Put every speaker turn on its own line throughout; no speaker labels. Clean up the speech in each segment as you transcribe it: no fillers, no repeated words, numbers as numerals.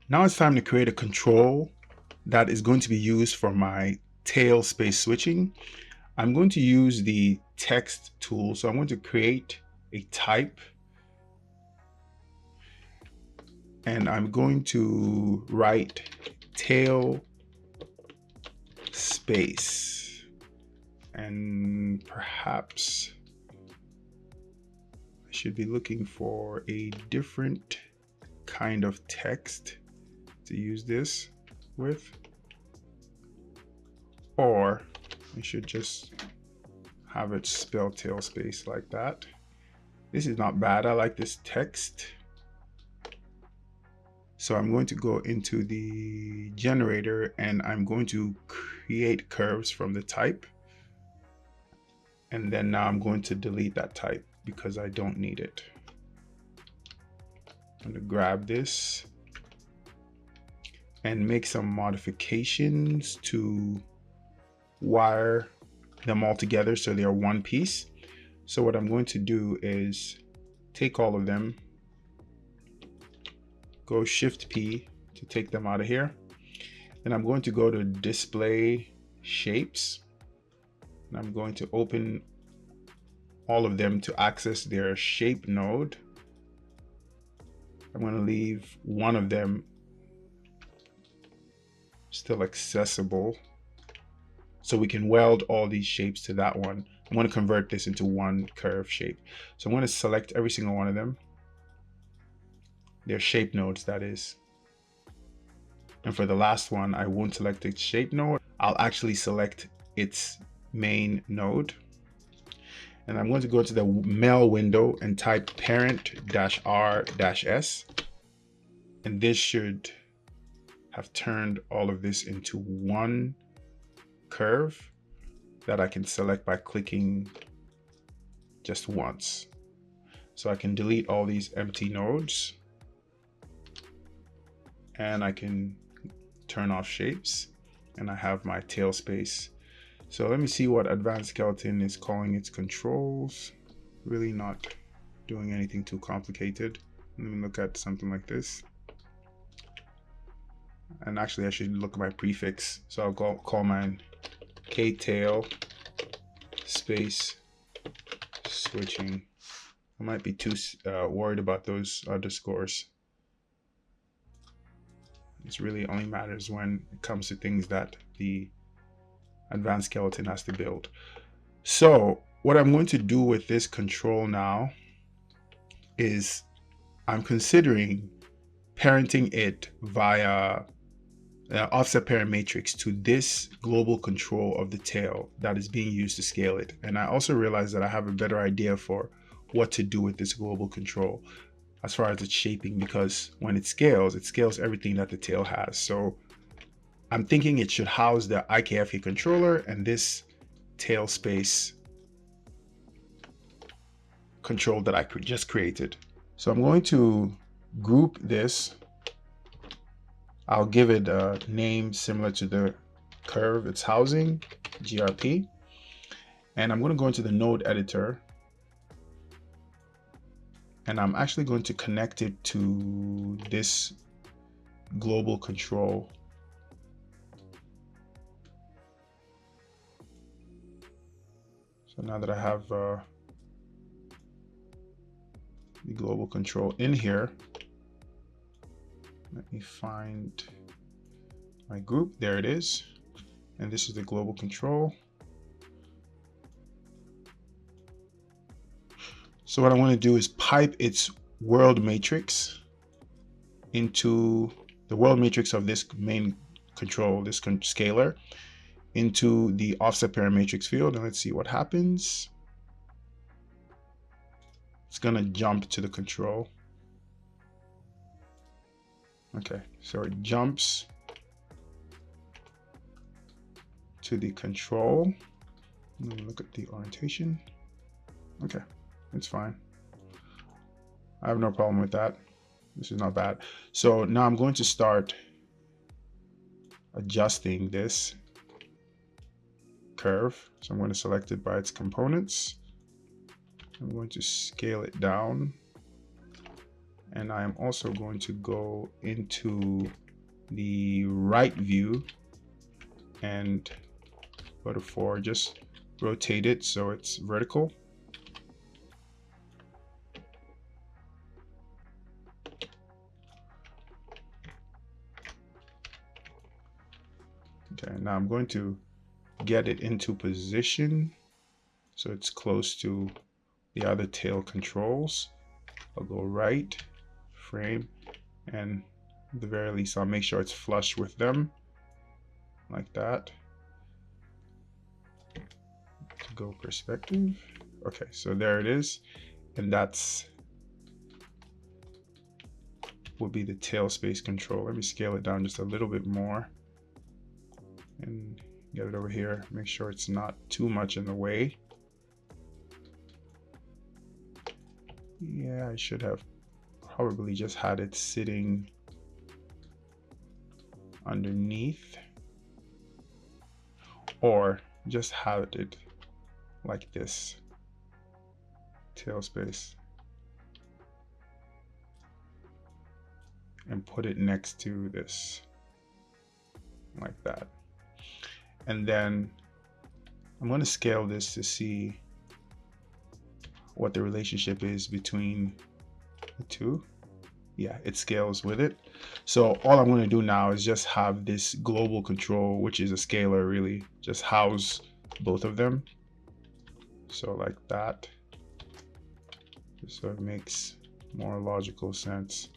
Now it's time to create a control that is going to be used for my tail space switching. I'm going to use the text tool. So I'm going to create a type, and I'm going to write tail space, and perhaps I should be looking for a different kind of text to use this with, or I should just have it spell tail space like that. This is not bad. I like this text. So I'm going to go into the generator and I'm going to create curves from the type. And then now I'm going to delete that type because I don't need it. I'm going to grab this and make some modifications to wire them all together so they're one piece. So what I'm going to do is take all of them, go Shift P to take them out of here. Then I'm going to go to display shapes, and I'm going to open all of them to access their shape node. I'm going to leave one of them still accessible so we can weld all these shapes to that one. I'm going to convert this into one curve shape. So I'm going to select every single one of them, their shape nodes, that is. And for the last one, I won't select its shape node. I'll actually select its main node. And I'm going to go to the mail window and type parent-r-s. And this should have turned all of this into one curve that I can select by clicking just once. So I can delete all these empty nodes and I can turn off shapes, and I have my tail space. So let me see what Advanced Skeleton is calling its controls. Really not doing anything too complicated. Let me look at something like this. And actually I should look at my prefix. So I'll call mine ktail space switching. I might be too worried about those underscores. It really only matters when it comes to things that the Advanced Skeleton has to build. So what I'm going to do with this control now is I'm considering parenting it via offset parent matrix to this global control of the tail that is being used to scale it. And I also realized that I have a better idea for what to do with this global control as far as its shaping, because when it scales everything that the tail has. So I'm thinking it should house the IKFK controller and this tail space control that I just created. So I'm going to group this. I'll give it a name similar to the curve it's housing, GRP. And I'm going to go into the node editor. And I'm actually going to connect it to this global control. So now that I have the global control in here, let me find my group. There it is. And this is the global control. So what I want to do is pipe its world matrix into the world matrix of this main control, this scalar, into the offset parent matrix field. And let's see what happens. It's going to jump to the control. Okay, so it jumps to the control. Let me look at the orientation. Okay, it's fine. I have no problem with that. This is not bad. So now I'm going to start adjusting this curve. So I'm going to select it by its components. I'm going to scale it down And I am also going to go into the right view and go to 4, just rotate it so it's vertical. Okay, now I'm going to get it into position so it's close to the other tail controls. I'll go right, frame, and at the very least I'll make sure it's flush with them, like that. To go perspective. Okay, so there it is, and that's will be the tail space control. Let me scale it down just a little bit more and get it over here. Make sure it's not too much in the way. Yeah, I should have probably just had it sitting underneath, or just have it like this, tail space, and put it next to this, like that. And then I'm going to scale this to see what the relationship is between the two. Yeah, it scales with it. So all I'm going to do now is just have this global control, which is a scalar, really just house both of them. So like that, just so it makes more logical sense.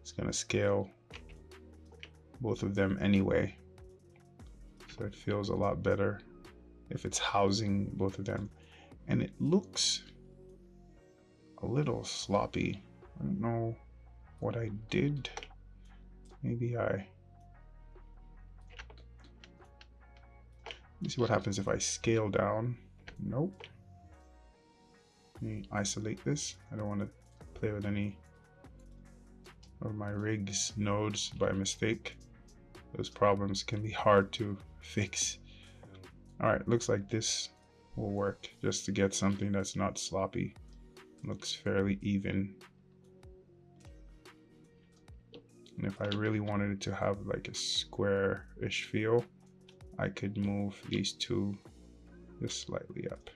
It's going to scale both of them anyway, so it feels a lot better if it's housing both of them. And it looks a little sloppy. I don't know what I did. Maybe let me see what happens if I scale down. Nope. Let me isolate this. I don't want to play with any of my rig's nodes by mistake. Those problems can be hard to fix. All right, looks like this will work just to get something that's not sloppy. Looks fairly even. And if I really wanted it to have like a square-ish feel, I could move these two just slightly up.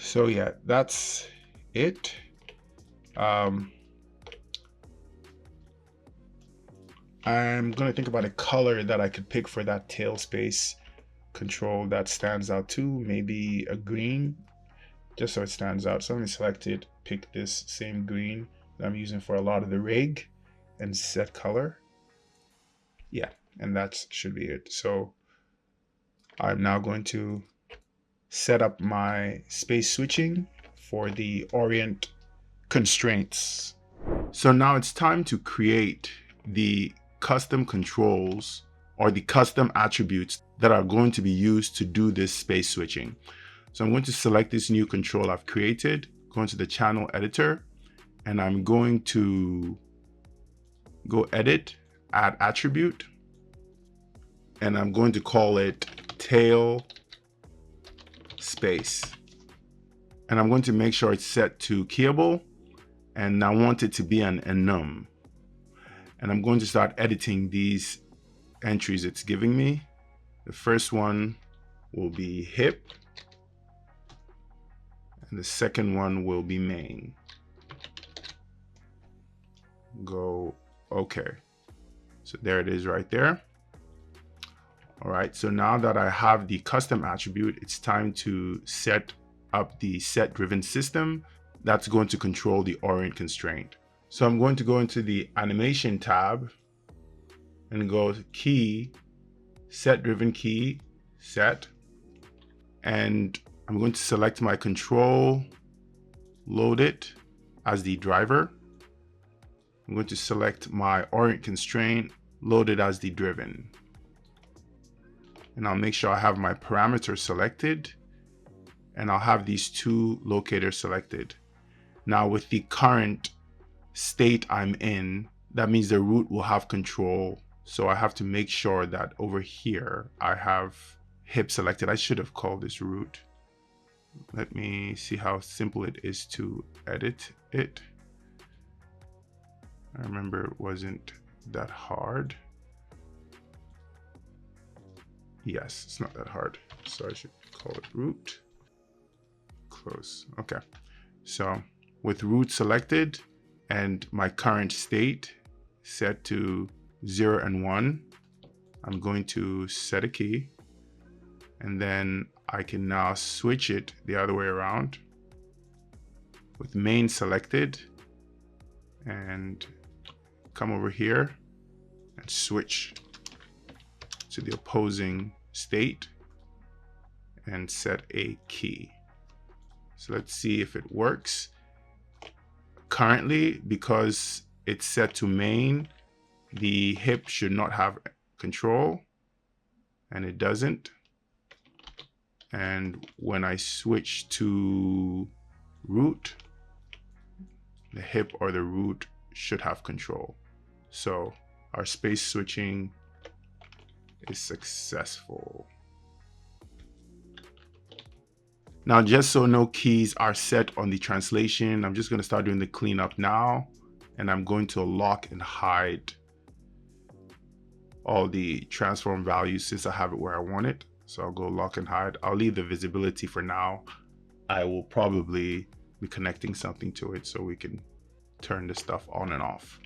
So yeah, that's it. I'm gonna think about a color that I could pick for that tail space control that stands out too. Maybe a green, just so it stands out. So I'm gonna select it, pick this same green that I'm using for a lot of the rig, and set color. Yeah, and that should be it. So I'm now going to set up my space switching for the orient constraints. So now it's time to create the custom controls or the custom attributes that are going to be used to do this space switching. So I'm going to select this new control I've created, go into the channel editor, and I'm going to go edit, add attribute, and I'm going to call it tail space. And I'm going to make sure it's set to keyable, and I want it to be an enum. And I'm going to start editing these entries it's giving me. The first one will be hip, and the second one will be main. Go okay. So there it is right there. All right, so now that I have the custom attribute, it's time to set up the set driven system that's going to control the orient constraint. So I'm going to go into the animation tab and go to key, set driven key, set. And I'm going to select my control, load it as the driver. I'm going to select my orient constraint, load it as the driven. And I'll make sure I have my parameter selected, and I'll have these two locators selected. Now with the current state I'm in, that means the root will have control. So I have to make sure that over here I have hip selected. I should have called this root. Let me see how simple it is to edit it. I remember it wasn't that hard. Yes, it's not that hard. So I should call it root. Close. Okay. So with root selected and my current state set to 0 and 1, I'm going to set a key, and then I can now switch it the other way around with main selected and come over here and switch to the opposing state and set a key. So let's see if it works. Currently, because it's set to main, the hip should not have control, and it doesn't. And when I switch to root, the hip or the root should have control. So our space switching is successful. Now, just so no keys are set on the translation, I'm just going to start doing the cleanup now, and I'm going to lock and hide all the transform values since I have it where I want it. So I'll go lock and hide. I'll leave the visibility for now. I will probably be connecting something to it so we can turn this stuff on and off.